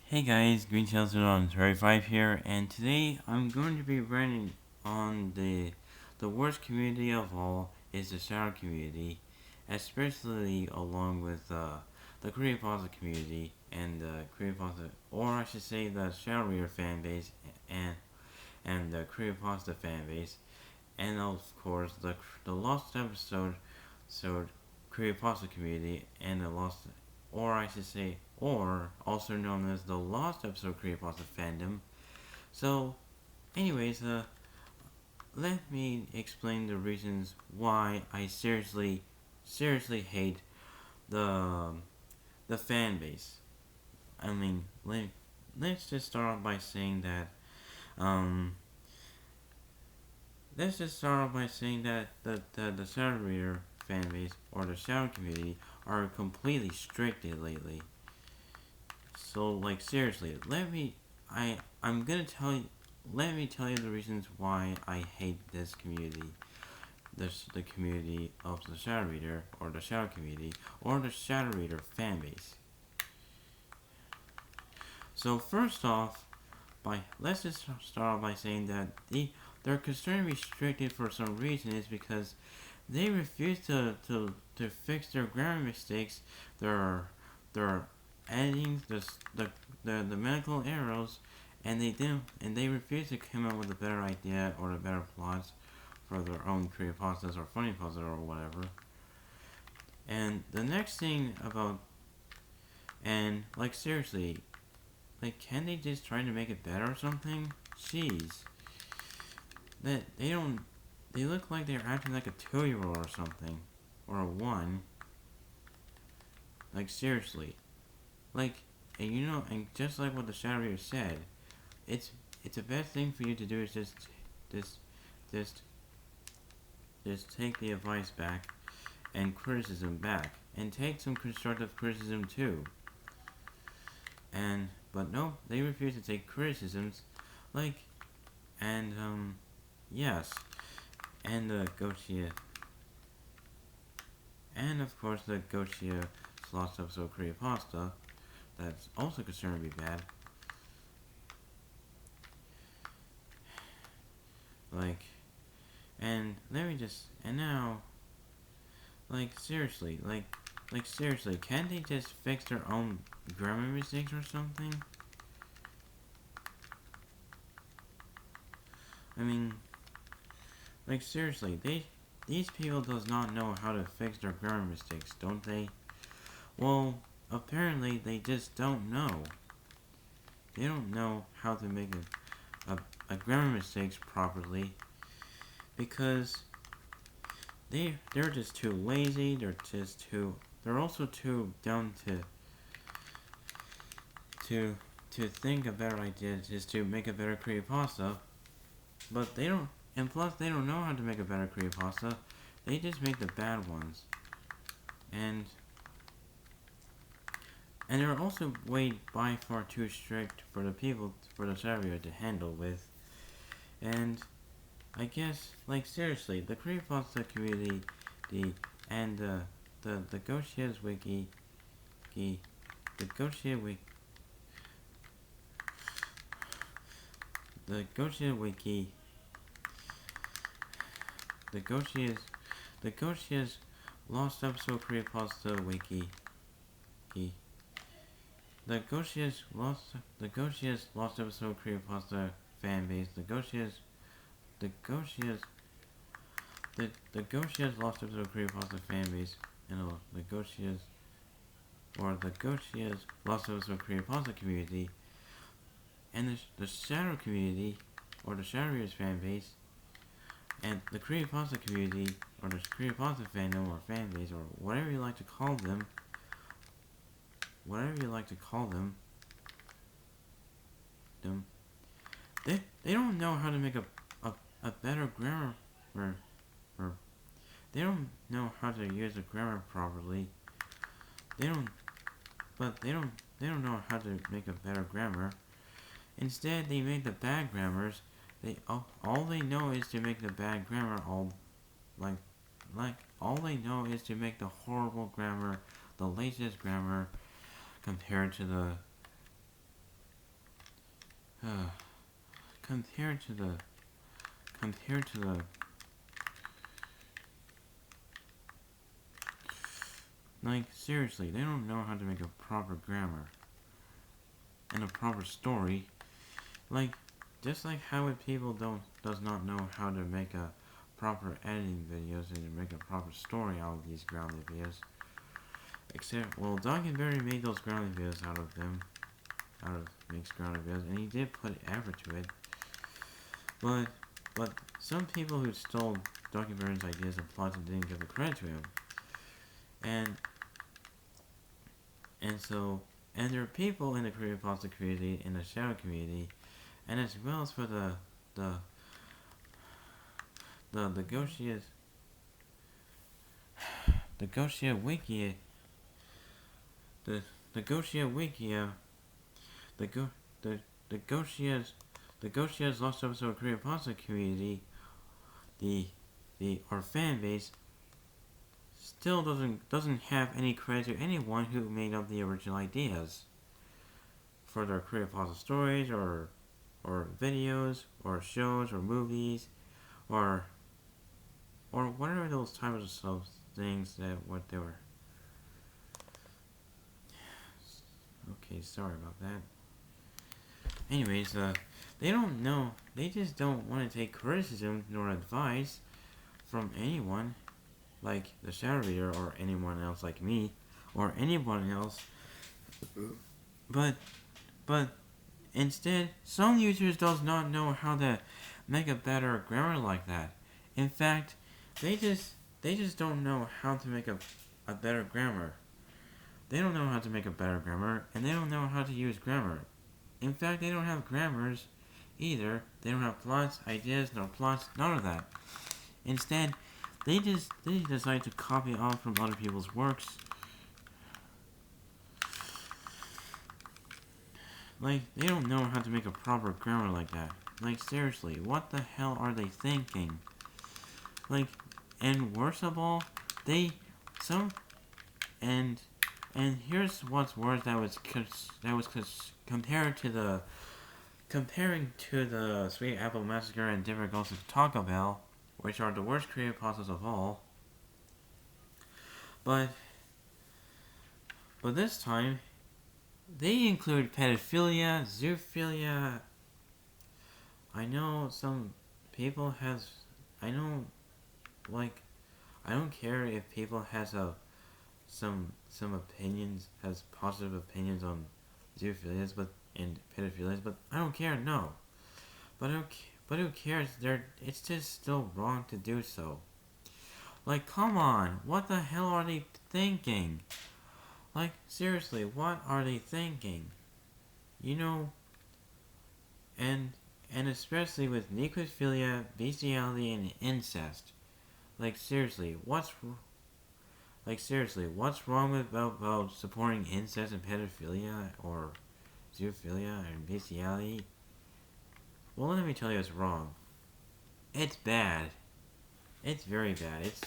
Hey guys, Green Tails on 35 here, and today I'm going to be running on the worst community of all is the shadow community, especially along with the creepypasta community and the creepypasta, or I should say the Shadow Reader fan base and the creepypasta fan base, and of course the lost episode creepypasta community and the lost, or I should say, or also known as the lost episode creepypasta fandom. So, anyways, let me explain the reasons why I seriously hate the the fan base. I mean, let's just start off by saying that um let's just start off by saying that the Shadow Reader fan base or the Shadow community are completely restricted lately. So like seriously, I'm gonna tell you. Let me tell you the reasons why I hate this community. The community of the Shadow Reader or the Shadow community or the Shadow Reader fan base. So first off, by let's just start off by saying that they're considered restricted for some reason is because they refuse to fix their grammar mistakes, their editing, the medical errors, and they refuse to come up with a better idea or a better plots for their own creepypastas or funny pastas or whatever. And the next thing about and like seriously, like can they just try to make it better or something? Jeez, that they don't. They look like they're acting like a 2-year-old or something, or a one. Like seriously, like and and just like what the Shadow Reader said, it's it's the best thing for you to do is just just just take the advice back and criticism back and take some constructive criticism too. And but no, they refuse to take criticisms, like and yes, and the Gochia, and of course the Gochia Lost Episode Creepypasta that's also considered to be bad. Like, and let me just, and now, like seriously, can't they just fix their own grammar mistakes or something? I mean, like seriously, these people does not know how to fix their grammar mistakes, don't they? Well, apparently they just don't know. They don't know how to make a grammar mistakes properly because they're just too lazy. They're also too dumb to to think a better idea just to make a better creepypasta. But they don't, and plus they don't know how to make a better creepypasta. They just make the bad ones, and they're also way by far too strict for the people for the Savio to handle with. And I guess like seriously, the creepypasta community, the and the Goshia's the Goshia wiki, the Goshia wiki, the Goshia's the Goshia's lost episode creepypasta wiki, the Goshia's lost episode creepypasta fan base, the Goshia's the Goshia's lost episode creepypasta fan base, and the Goshia's or the Goshia's lost episode creepypasta community, and the Shadow community or the Shadow Readers fan base, and the creepypasta community or the creepypasta fandom or fan base or whatever you like to call them, whatever you like to call them, they don't know how to make a better grammar or they don't know how to use the grammar properly. They don't, but they don't know how to make a better grammar. Instead, they make the bad grammars. All they know is to make the bad grammar like all they know is to make the horrible grammar, the laziest grammar compared to compared to the compared to the like seriously, they don't know how to make a proper grammar and a proper story. Like just like how people does not know how to make a proper editing videos and to make a proper story out of these grounded videos. Except, well, Berry made those grounded videos out of mixed grounded videos, and he did put effort to it. But some people who stole Berry's ideas and plots and didn't give the credit to him, and there are people in the creepypasta community, in the shadow community, and as well as for the Goshia Wikia, the Goshia Wikia, the Goshia's Lost Episode Creepypasta community, our fan base still doesn't have any credit to anyone who made up the original ideas for their creepypasta stories or videos or shows or movies or whatever those types of things that what they were. Okay, sorry about that. Anyways, they don't know. They just don't want to take criticism nor advice from anyone, like the Shadow Reader or anyone else like me, or anyone else. But instead, some users does not know how to make a better grammar like that. In fact, they just don't know how to make a better grammar. They don't know how to make a better grammar, and they don't know how to use grammar. In fact, they don't have grammars either. They don't have plots, ideas, nor plots, none of that. Instead, they decide to copy off from other people's works. Like, they don't know how to make a proper grammar like that. Like, seriously, what the hell are they thinking? Like, and worst of all, and here's what's worse comparing to the Sweet Apple Massacre and Different Ghosts of Taco Bell, which are the worst creepypastas of all. But this time, they include pedophilia, zoophilia. I know some people I don't care if people has some opinions, has positive opinions on zoophilias, and pedophilias, but I don't care. No, but who cares? It's just still wrong to do so. Like, come on, what the hell are they thinking? Like, seriously, what are they thinking? You know, and especially with necrophilia, bestiality, and incest. Like, seriously, what's wrong about supporting incest and pedophilia or zoophilia and bestiality? Well, let me tell you, it's wrong. It's bad. It's very bad. It's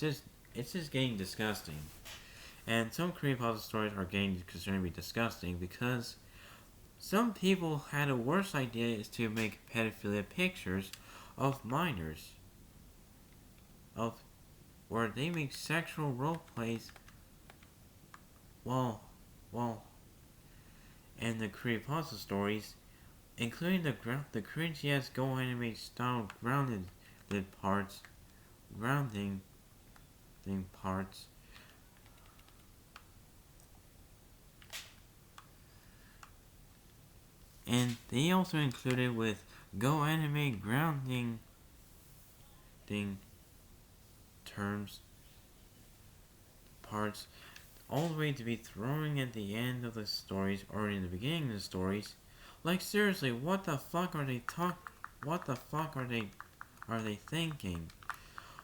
just getting disgusting. And some creepypasta stories are getting considered to be disgusting because some people had a worse idea is to make pedophilia pictures of minors, where they make sexual role plays while and the creepypasta stories, including the cringy ass Go Anime style grounding parts, and they also included with Go Anime grounding terms parts all the way to be throwing at the end of the stories or in the beginning of the stories. Like, seriously, what the fuck are they thinking?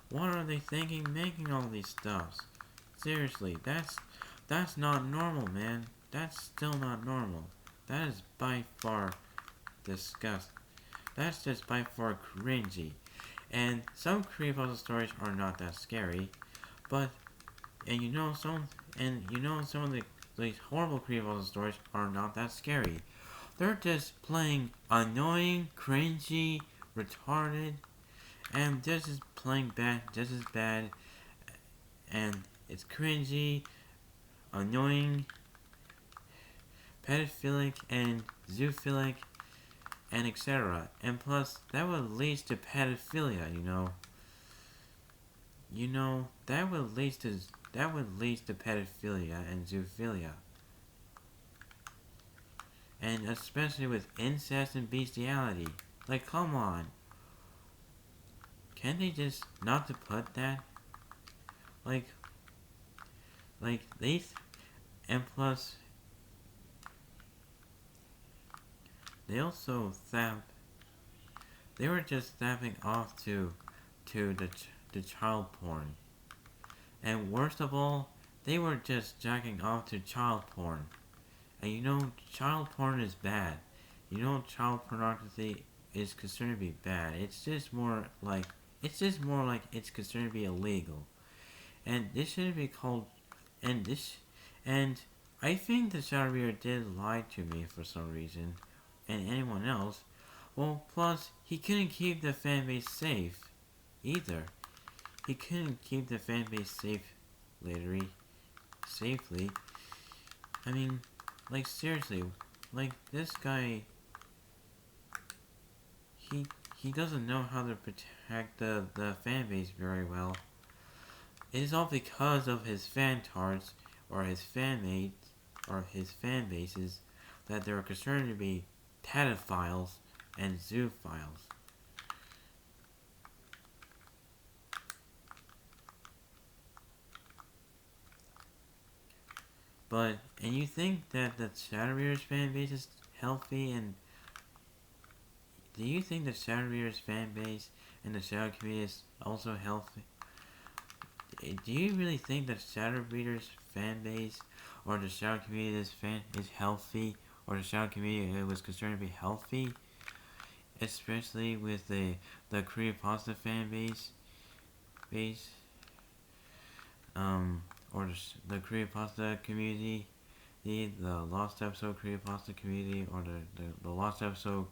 What are they thinking making all these stuffs? Seriously, that's not normal, man. That's still not normal. That is by far disgusting. That's just by far cringy. And some creepypasta stories are not that scary, but some of these horrible creepypasta stories are not that scary. they're just playing annoying, cringy, retarded, and this is playing bad, just as bad, and it's cringy, annoying, pedophilic, and zoophilic, and etc. And plus, that would lead to pedophilia. That would lead to pedophilia and zoophilia, and especially with incest and bestiality. Like, come on, can't they just not to put that? Like, they, and plus, they also they were just tapping off to child porn. And worst of all, they were just jacking off to child porn. And child porn is bad. Child pornography is considered to be bad. It's just more like it's considered to be illegal. And this shouldn't be called and I think the Shadowreader did lie to me for some reason. And anyone else. Well, plus he couldn't keep the fanbase safe either. He couldn't keep the fanbase safely. I mean, like, seriously, like, this guy, he doesn't know how to protect the fanbase very well. It is all because of his fantards, or his fanmates, or his fanbases, that they are considered to be pedophiles and zoophiles. And you think that the Shadowreader's fanbase is healthy, and do you think the Shadowreader's fanbase and the Shadow community is also healthy? Do you really think that Shadowreader's fanbase or the Shadow community is healthy, or the Shadow community was considered to be healthy? Especially with the creepypasta base, or the creepypasta community, the Lost Episode creepypasta community, or the Lost Episode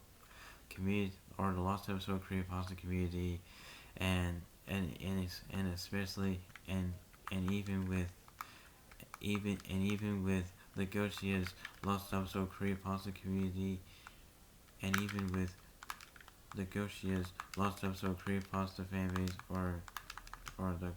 community, or the Lost Episode creepypasta community, and especially and even with Legosia's Lost Episode creepypasta community, and even with Legosia's Lost Episode creepypasta fanbase, or the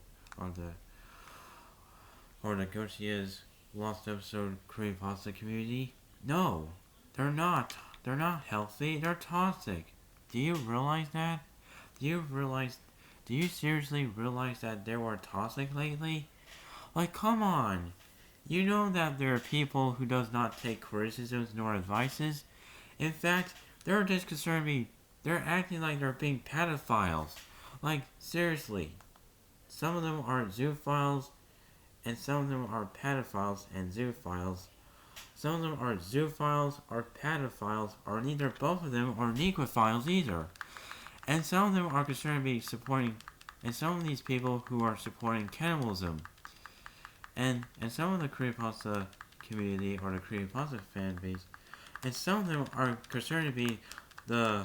Legosia's Lost Episode creepypasta community. No, they're not. They're not healthy. They're toxic. Do you realize that? Do you seriously realize that they were toxic lately? Like, come on. You know that there are people who does not take criticisms nor advices. In fact, they're just concerned they're acting like they're being pedophiles. Like, seriously. Some of them are zoophiles, and some of them are pedophiles and zoophiles. Some of them are zoophiles or pedophiles, or neither both of them are necrophiles either. And some of them are concerned to be supporting, and some of these people who are supporting cannibalism. And some of the creepypasta community, or the creepypasta fan base, and some of them are concerned to be they're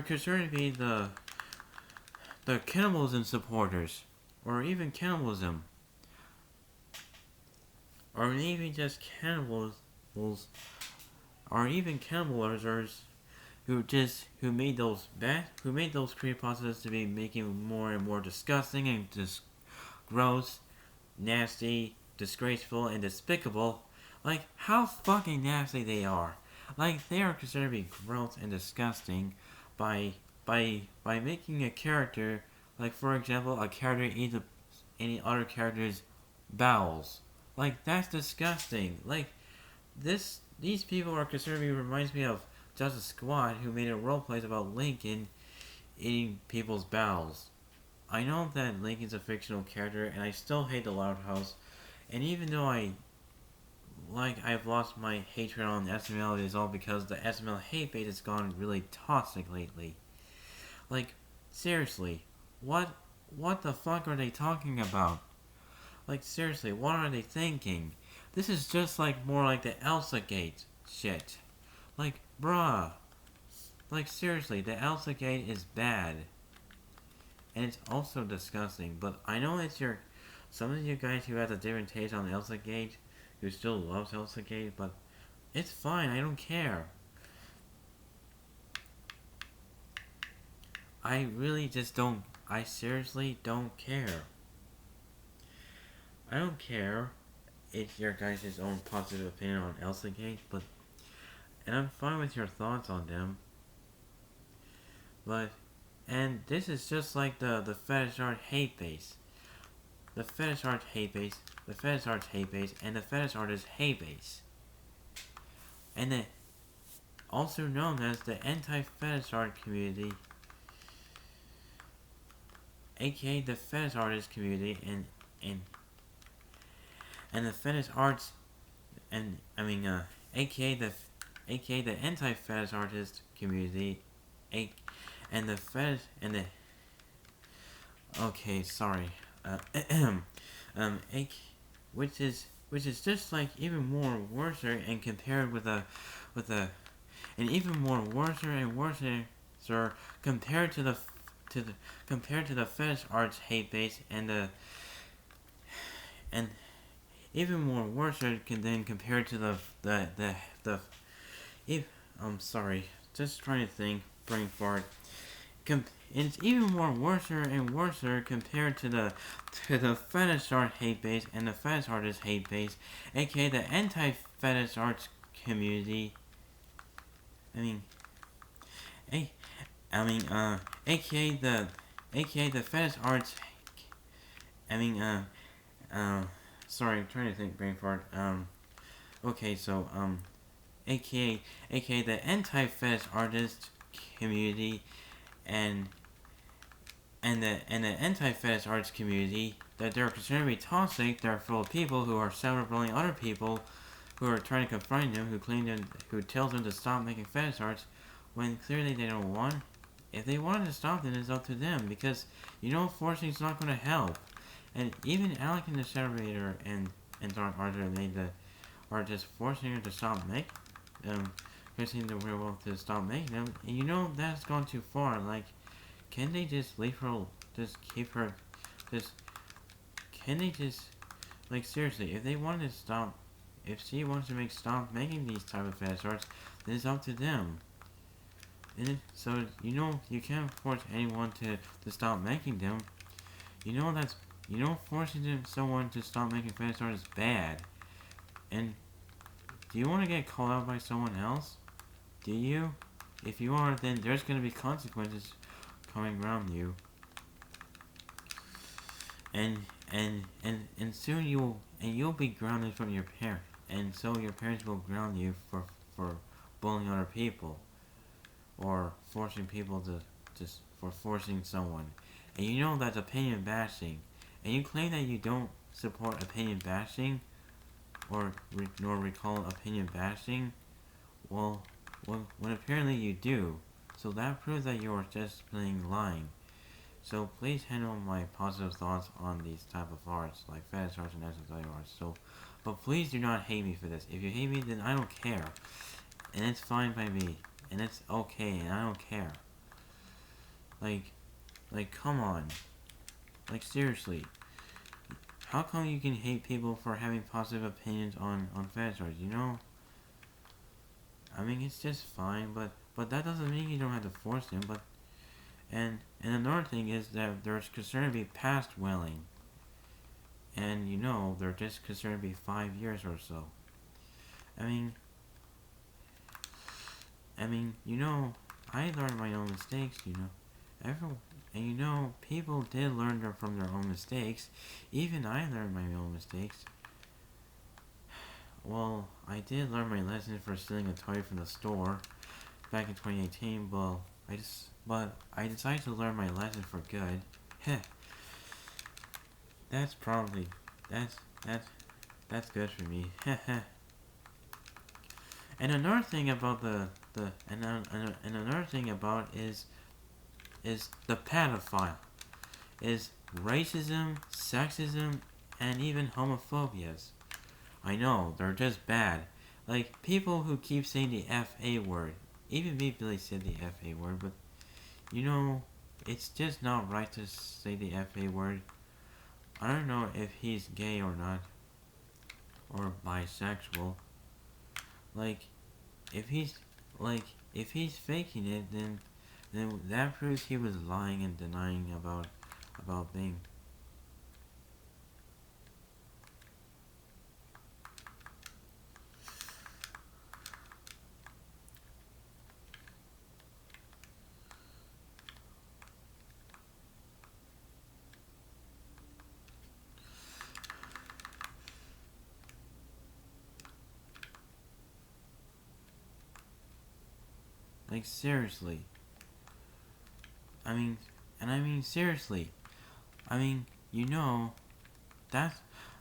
concerned to be the cannibalism supporters, or even cannibalism, or even just cannibals, or even cannibalizers who made those creepypastas to be making more and more disgusting and just gross, nasty, disgraceful, and despicable. Like, how fucking nasty they are. Like, they are considered to be gross and disgusting by making a character, like, for example, a character eats any other character's bowels. Like, that's disgusting. Like, these people are considered to be, reminds me of Justice Squad, who made a roleplay about Lincoln eating people's bowels. I know that Lincoln's a fictional character, and I still hate the Loud House. And even though I've lost my hatred on SML, it is all because the SML hate bait has gone really toxic lately. Like, seriously, what the fuck are they talking about? Like, seriously, what are they thinking? This is just more like the Elsa Gate. shit. Like, bruh. Like, seriously, the Elsa Gate is bad. And it's also disgusting. But I know it's some of you guys who have a different taste on Elsa Gate, who still loves Elsa Gate, but it's fine, I don't care. I really just don't, I seriously don't care. I don't care if your guys' own positive opinion on Elsa Gate, but, and I'm fine with your thoughts on them. But, and this is just like the fetish art hate base. The fetish art hate base, the fetish art hate base, and the fetish artist hate base. And the, also known as the anti-fetish art community, aka the fetish artist community, and the fetish arts, and aka the anti-fetish artist community, and the fetish and the. Okay, sorry. Which is just like even more worse and compared with and even more worse and worse compared to the fetish arts hate base and even more worse than compared to I'm sorry, just trying to think, brain fart. It's even more worse and worse compared to the fetish art hate base and the fetish artist hate base, aka the anti-fetish arts community. A, aka the fetish arts. I mean, sorry, I'm trying to think, brain fart. Okay, so aka the anti-fetish artist community, and the anti-fetish arts community, that they're considered to be toxic. They're full of people who are cyberbullying other people, who are trying to confront them, who tells them to stop making fetish arts, when clearly they don't want. If they wanted to stop, then it's up to them, because forcing is not going to help. And even Alec and the Celebrator and Dark Arthur are just forcing her to stop making forcing the werewolf to stop making them. And that's gone too far. Like, can they just leave her, just keep her, can they just, like, seriously, if they want to stop, if she wants to stop making these type of fetish arts, then it's up to them. So, you can't force anyone to stop making them. Forcing someone to stop making fetish art is bad. And do you want to get called out by someone else? Do you? If you are, then there's going to be consequences coming around you. And soon you'll be grounded from your parents, and so your parents will ground you for bullying other people, or forcing people for forcing someone. And that's opinion bashing. And you claim that you don't support opinion bashing, nor recall opinion bashing. Well, when apparently you do. So that proves that you are just plain lying. So please handle my positive thoughts on these type of arts, like fetish arts and SSI arts. But please do not hate me for this. If you hate me, then I don't care. And it's fine by me. And it's okay, and I don't care. Like, come on. Like, seriously. How come you can hate people for having positive opinions on fetish arts, it's just fine, but that doesn't mean you don't have to force them, and another thing is that there's concerned to be past welling. And they're just concerned to be 5 years or so. I learned my own mistakes, and people did learn from their own mistakes. Even I learned my own mistakes. Well, I did learn my lesson for stealing a toy from the store back in 2018, but I decided to learn my lesson for good. Heh. That's good for me. Heh. And another thing about another thing about is the pedophile, is racism, sexism, and even homophobias. I know, they're just bad, Like, people who keep saying the F-A word. Even me, Billy, said the F-A word, but, you know, it's just not right to say the F-A word. I don't know if he's gay or not. Or bisexual. Like, if he's, like, if he's faking it, then that proves he was lying and denying about being. Like, seriously. I mean, and I mean seriously. I mean, you know, that's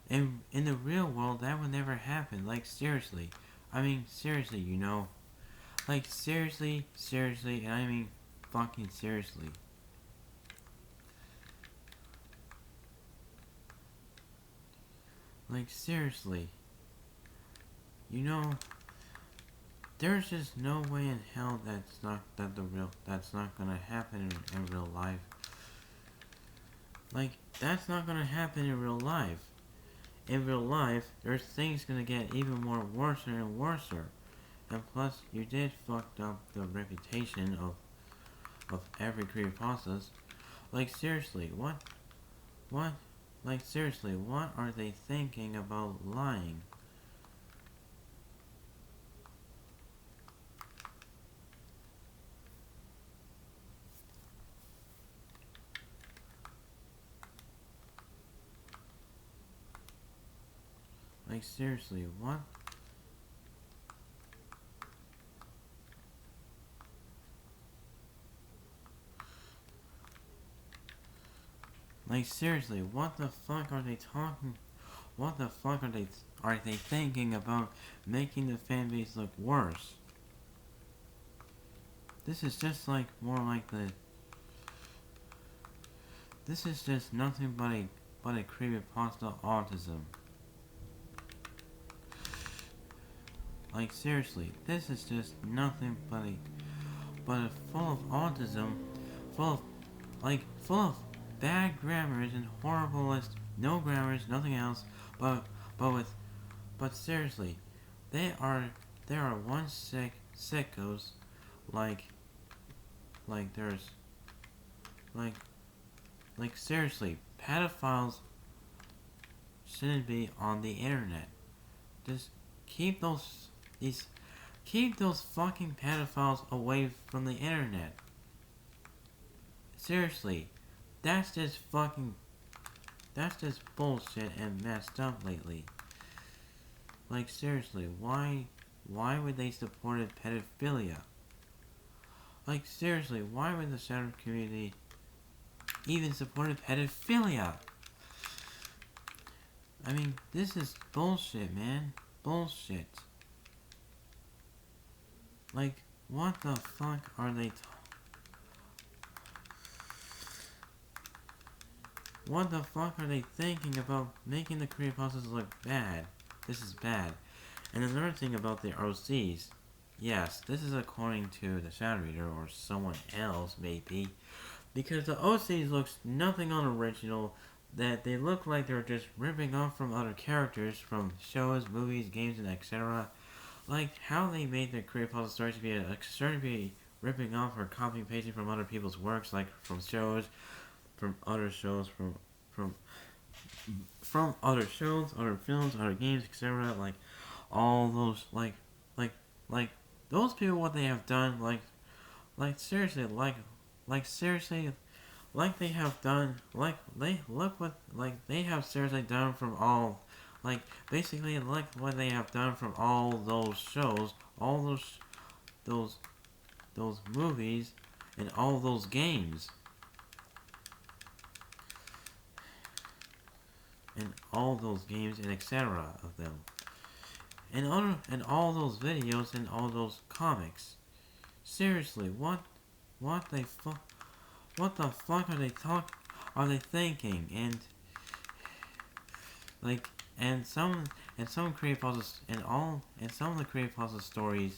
in the real world that would never happen. Like, seriously. I mean, seriously, you know. Like, seriously, seriously, and I mean fucking seriously. Like, seriously. You know, there's just no way in hell that's not gonna happen in real life. Like, that's not gonna happen in real life. In real life, there's things gonna get even more worse and worse. And plus, you did fucked up the reputation of every creepypastas. Like, seriously, what, like, seriously, what are they thinking about lying? Like, seriously, what? Like, seriously, what the fuck are they talking? What the fuck are they thinking about making the fanbase look worse? This is just like more like the. This is just nothing but a creepypasta autism. Like, seriously, this is just nothing but a full of autism, full of full of bad grammars and horrible list, no grammars, nothing else, but with but seriously, they are there are one sickos like there's like seriously, pedophiles shouldn't be on the internet. Just keep these keep those fucking pedophiles away from the internet. Seriously, that's just fucking that's just bullshit and messed up lately. Like, seriously, why would they support pedophilia? Like, seriously, why would the shadow community even support pedophilia? I mean, this is bullshit, man. Bullshit. Like, what the fuck are they What the fuck are they thinking about making the creepypastas look bad? This is bad. And another thing about the OCs. Yes, this is according to the Shadow Reader or someone else, maybe. Because the OCs looks nothing unoriginal. That they look like they're just ripping off from other characters from shows, movies, games, and etc. Like how they made the creepypasta story to be ripping off or copy pasting from other people's works, like from shows, from other shows, from other shows, other films, other games, etc. Like all those like those people, what they have done, seriously, seriously, like they have done, like they look what like they have seriously done from all, like basically like what they have done from all those shows, all those those movies, and all those games. And all those games and etc. of them, and all those videos and all those comics. Seriously, what what the fuck are they thinking? And like and and some creepypasta and some of the creepypasta stories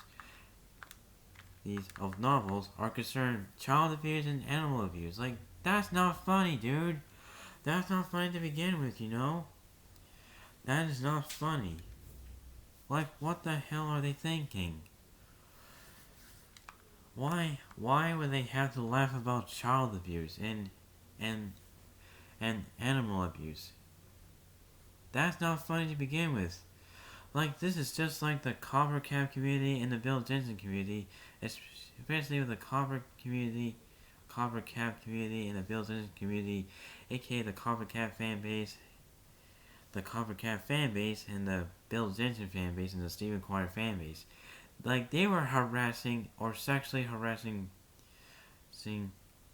these of novels are concerned child abuse and animal abuse. Like that's not funny, dude. That's not funny to begin with, you know? That is not funny. Like what the hell are they thinking? Why would they have to laugh about child abuse and and animal abuse? That's not funny to begin with. Like this is just like the Coppercat community and the Bill Jensen community, especially with the Coppercat community and the Bill Jensen community, aka the Coppercat fan base and the Bill Jensen fan base and the Stephen Colbert fan base. Like they were harassing or sexually harassing seeing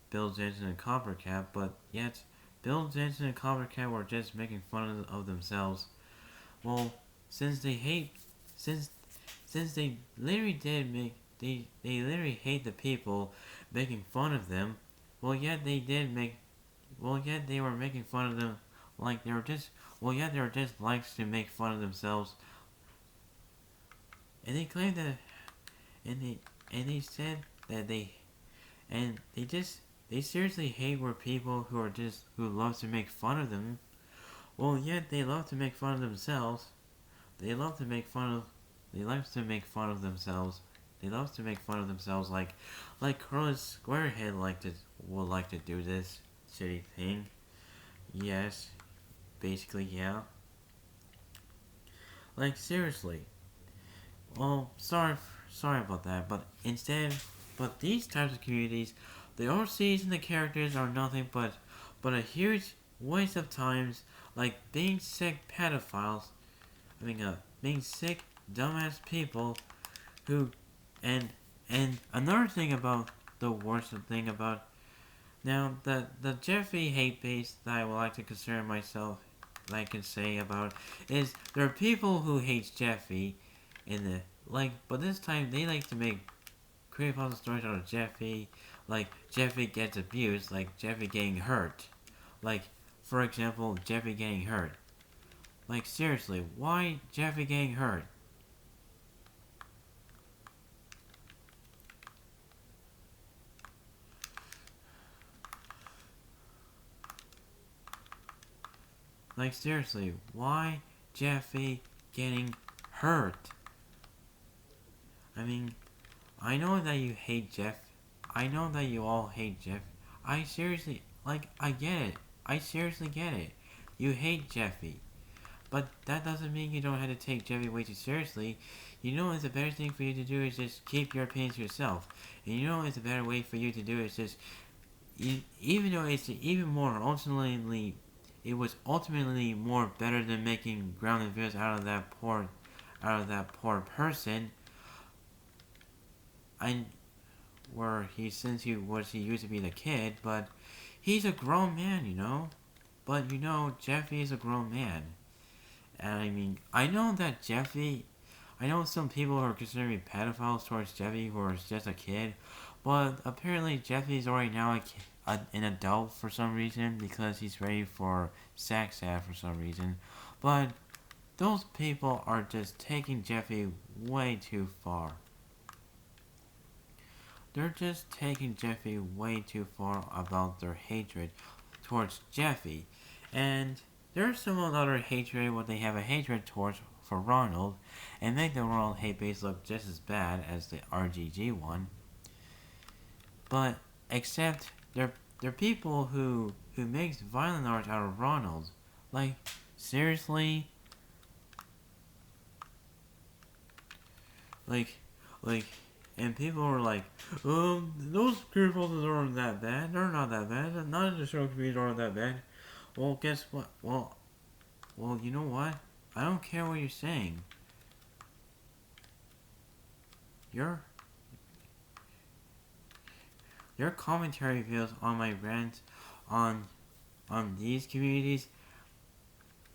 Bill Jensen and Coppercat, but yet Bill Jensen and Coppercat were just making fun of themselves. Well, since they hate, since since they literally did make they literally hate the people making fun of them. Well, yet they did make. Well, yet they were making fun of them like they were just. Well, yet they were just likes to make fun of themselves, and they claimed that, and they said that they seriously hate where people who love to make fun of them. Well, yet they love to make fun of themselves. They love to make fun of. They love to make fun of themselves. They love to make fun of themselves like Carlos Squarehead would like to do this shitty thing. Yes, basically yeah. Like seriously. Well, sorry about that, but these types of communities, the OCs and the characters are nothing but a huge waste of times, like being sick pedophiles. Being sick dumbass people who, and another thing about the worst thing about now the Jeffy hate base that I would like to concern myself, that I can say about is there are people who hate Jeffy in the but this time they like to make creepypasta stories out of Jeffy, like Jeffy gets abused, like Jeffy getting hurt, like for example Jeffy getting hurt. Like seriously, why Jeffy getting hurt? Like seriously, why Jeffy getting hurt? I mean, I know that you hate Jeff. I know that you all hate Jeff. I seriously, I get it. I seriously get it. You hate Jeffy. But that doesn't mean you don't have to take Jeffy way too seriously. You know it's a better thing for you to do is just keep your opinions to yourself. And you know it's a better way for you to do is just, even though it's even more ultimately, it was ultimately more better than making grounded videos out of that poor person. I where he since he used to be the kid, but he's a grown man, you know. But you know, Jeffy is a grown man. And I mean, I know that Jeffy, I know some people who are considering pedophiles towards Jeffy who are just a kid, but apparently Jeffy's already now an adult for some reason because he's ready for sex ed for some reason. But those people are just taking Jeffy way too far. They're just taking Jeffy way too far about their hatred towards Jeffy. And there's some other hatred what they have a hatred towards for Ronald and make the Ronald hate base look just as bad as the RGG one. But except they're people who makes violent art out of Ronald. Like seriously? Like like and people were like, those creepypastas aren't that bad. They're not that bad. None of the show creepypastas aren't that bad. Well, guess what? Well, you know what? I don't care what you're saying. Your your commentary videos on my rant on these communities,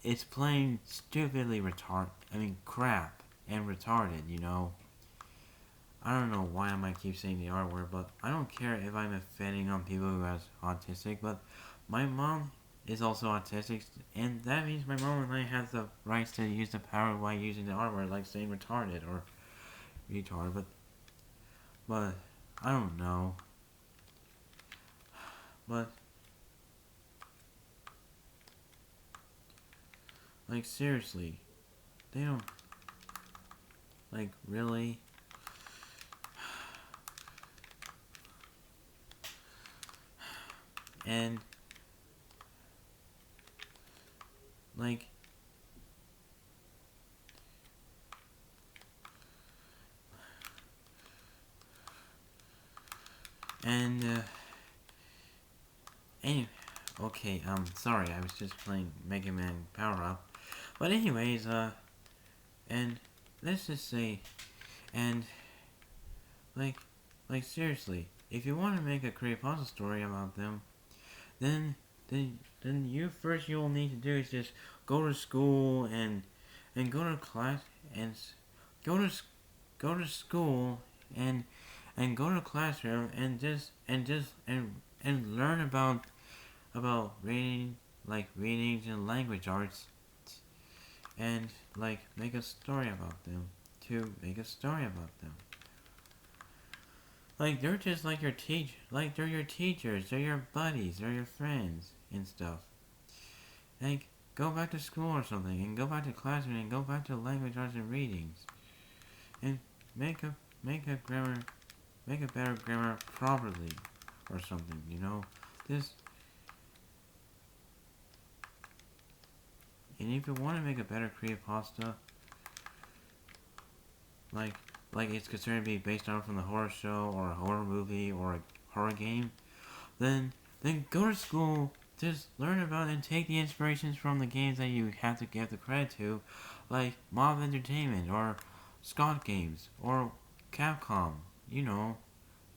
it's plain stupidly retarded. I mean, crap and retarded. You know. I don't know why I might keep saying the R word, but I don't care if I'm offending on people who has autistic. But my mom is also autistic, and that means my mom and I have the rights to use the power while using the R word, like saying retarded or retard. But I don't know. But like seriously, they don't like really. And like and anyway, okay, sorry, I was just playing MegaMan Powered. But anyways, and let's just say, and like seriously, if you want to make a creepypasta story about them, then you'll need to do is just go to school and go to class and go to go to school and go to classroom and learn about reading, like readings and language arts, and like make a story about them, to make a story about them. Like they're just like your like they're your teachers, they're your buddies, they're your friends and stuff. Like go back to school or something, and go back to classroom, and go back to language arts and readings, and make a grammar, make a better grammar properly, or something. You know, this. And if you want to make a better creepypasta, like it's considered to be based on from the horror show or a horror movie or a horror game, then go to school, just learn about and take the inspirations from the games that you have to give the credit to, like Mob Entertainment or Scott Games or Capcom, you know,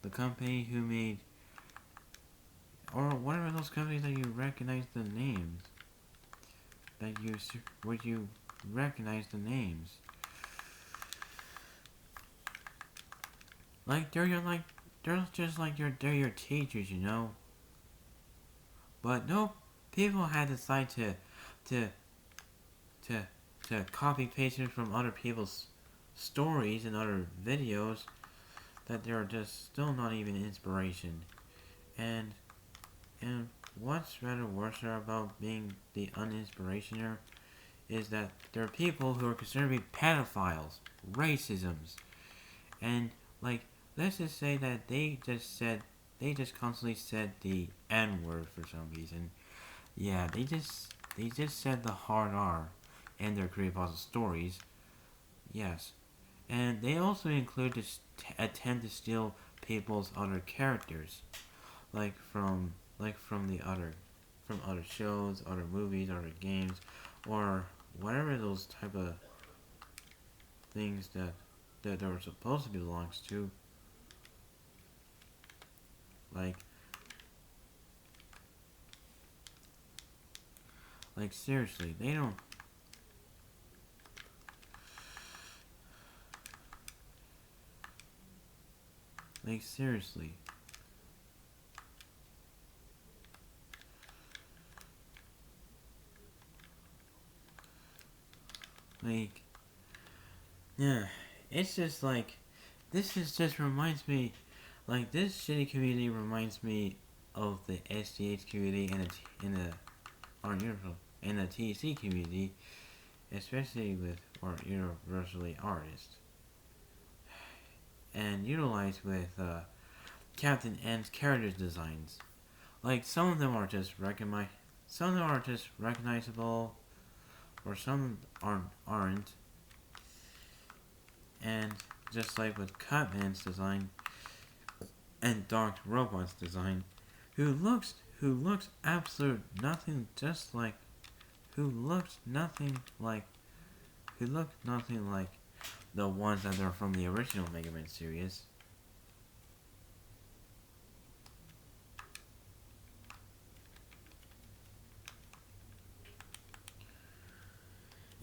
the company who made, or whatever those companies that you recognize the names, that you recognize the names. Like they're just like they're your teachers, you know. But no, people had decided to to copy paste it from other people's stories and other videos that they're just still not even inspiration. And what's rather worse about being the uninspirationer is that there are people who are considered to be pedophiles, racisms, and like let's just say that they just constantly said the N word for some reason. Yeah, they just said the hard R in their creepypasta stories. Yes, and they also include to attempt to steal people's other characters, like from the other shows, other movies, other games, or whatever those type of things that they were supposed to belongs to. Like seriously, they don't. Like seriously. Like yeah, it's just like this is just reminds me, like this shitty community reminds me of the SDH community and the our universal and the TC community, especially with our universally artists, and utilized with Captain N's character designs. Like some of them are just some of them are just recognizable, or some aren't. And just like with Cutman's design and Dr. Robot's design, who looks absolute nothing just like who looks nothing like the ones that are from the original Mega Man series.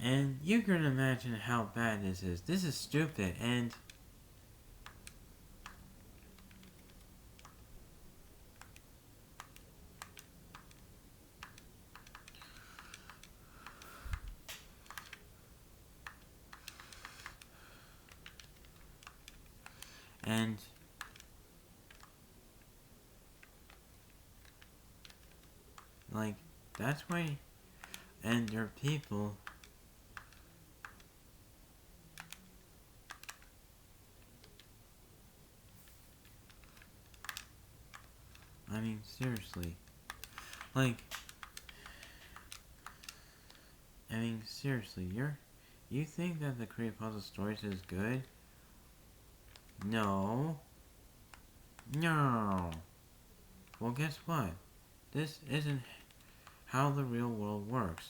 And you can imagine how bad this is. This is stupid, and And like that's why, and there are people. I mean, seriously. Like, I mean, seriously, you think that the creepypasta stories is good? No. No. Well, guess what? This isn't how the real world works.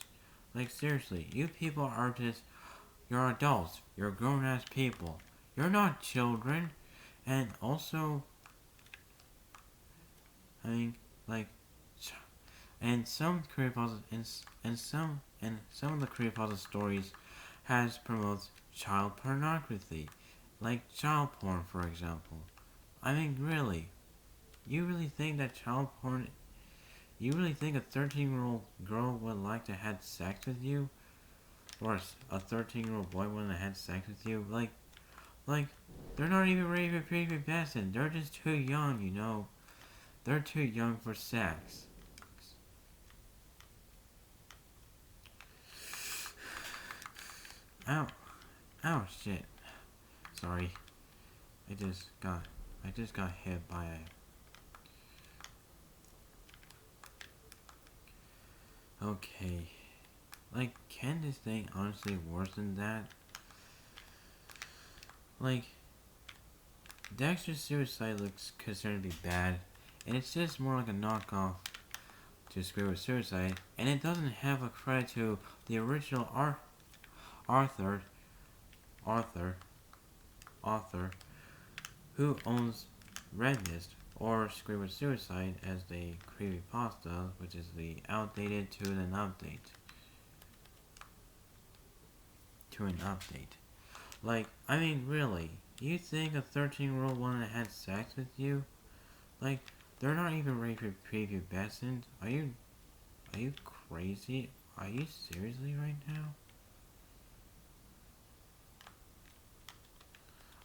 Like, seriously, you people are just, you're adults. You're grown-ass people. You're not children. And also, I mean, like, and some creepypasta and some of the creepypasta stories has promotes child pornography, like child porn, for example. I mean, really, you really think that child porn? You really think a 13-year-old girl would like to have sex with you, or a 13-year-old boy would have had sex with you? Like, they're not even ready for prepubescent. They're just too young, you know. They're too young for sex. Ow. Ow, shit. Sorry. I just got hit by a... Okay. Like, can this thing honestly worse than that? Like, Dexter's Suicide looks considered to be bad, and it's just more like a knockoff to Screw with Suicide, and it doesn't have a credit to the original Arthur, Arthur, Author, who owns Red Mist, or Scream with Suicide as the creepypasta, which is the outdated to an update. To an update. Like, I mean, really, you think a 13-year-old woman had sex with you? Like, they're not even ready for prepubescent. Are you crazy? Are you seriously right now?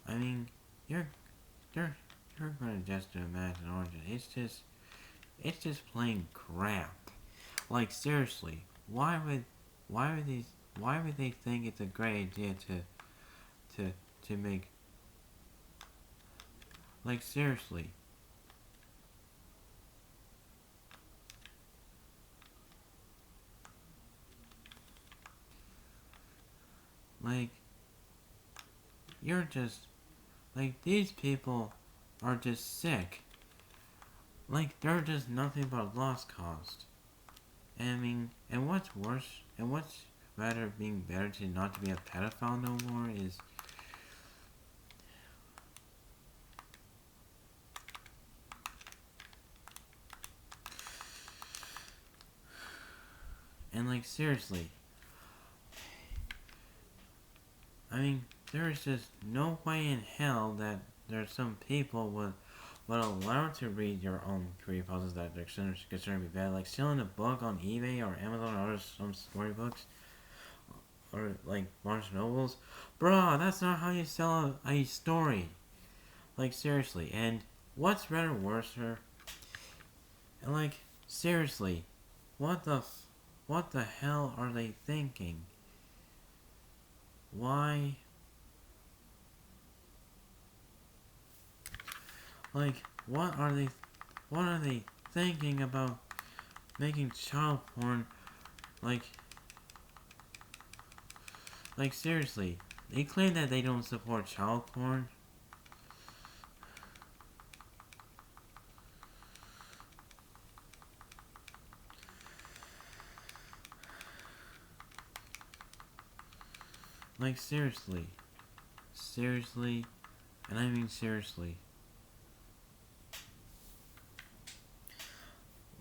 I mean, you're you're gonna just imagine origin. It's just plain crap. Like, seriously, why would they think it's a great idea to to make, like, seriously? Like, you're just, like, these people are just sick. Like, they're just nothing but lost cost. And I mean, and what's worse, and what's rather being better to not to be a pedophile no more is, and like, seriously, I mean, there's just no way in hell that there's some people would allow to read your own creepypastas that they're considered to be bad, like selling a book on eBay or Amazon or some storybooks or like Barnes Nobles. Bruh, that's not how you sell a story. Like, seriously. And what's rather worse, and like, seriously, what the hell are they thinking? Why? Like, what are they thinking about making child porn? Like, seriously, they claim that they don't support child porn. Like, seriously. Seriously, and I mean seriously.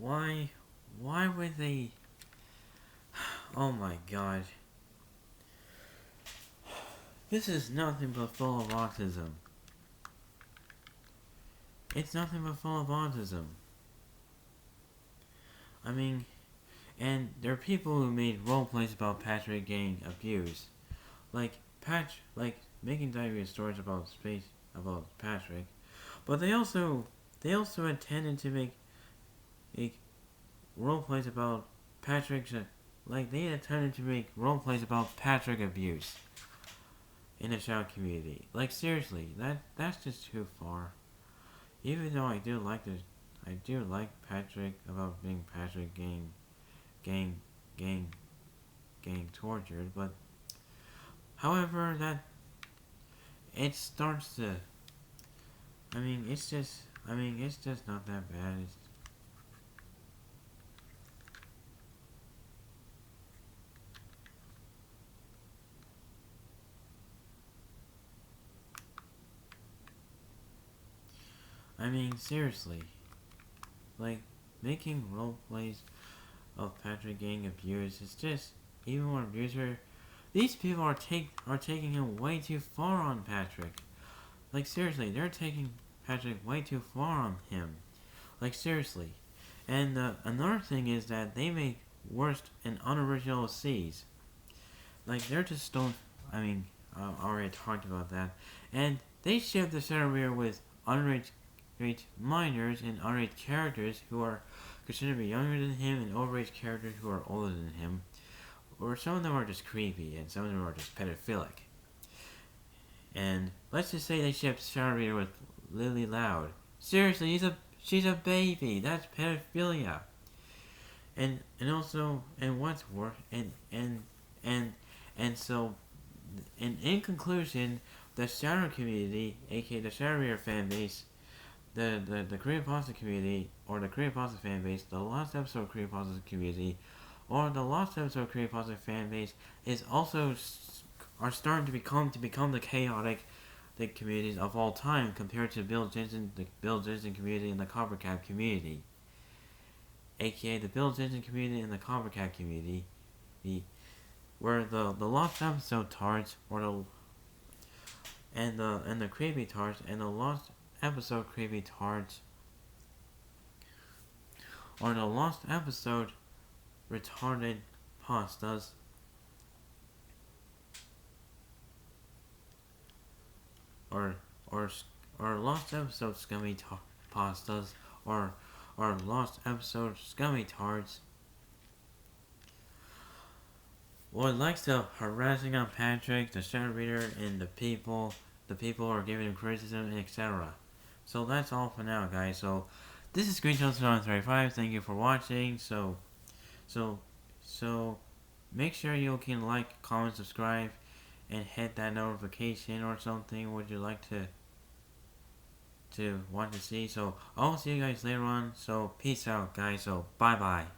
Why would they? Oh my god. This is nothing but full of autism. It's nothing but full of autism. I mean, and there are people who made role plays about Patrick getting abused. Like, like making diarrhea stories about Patrick. But they also intended to make role plays about Patrick's like they intended to make role plays about Patrick abuse in the child community. Like seriously, that's just too far. Even though I do like Patrick about being Patrick gang gang getting tortured, but however that it starts to it's just not that bad. Seriously, like making role plays of Patrick getting abused is just even more abuser. These people are taking him way too far on Patrick. Like seriously, they're taking Patrick way too far on him. Like seriously. And another thing is that they make worst and unoriginal C's. Like they're just don't. I already talked about that. And they ship the center with underage minors and underage characters who are considered to be younger than him and overage characters who are older than him. Or some of them are just creepy and some of them are just pedophilic. And let's just say they shipped Sarah with Lily Loud. Seriously, she's a baby. That's pedophilia. And also what's worse and so in conclusion, the Shadow community, aka the Shadow fan base, the creepypasta community or the creepypasta fan base, the Lost Episode creepypasta community, or the Lost Episode creepypasta fan base is also are starting to become the chaotic the communities of all time compared to the Bill Jensen community and the Coppercat community, aka the Bill Jensen community and the Coppercat community, where the Lost Episode tards or the creepy tards and the Lost Episode creepy tards or the Lost Episode retarded pastas or Lost Episode scummy pastas or Lost Episode scummy tards would like to harassing on Patrick, the shadow reader, and the people are giving him criticism, etc. So that's all for now, guys. So this is Screenshots35. Thank you for watching. So make sure you can like, comment, subscribe, and hit that notification or something. Would you like to want to see? So I'll see you guys later on. So peace out, guys. So bye bye.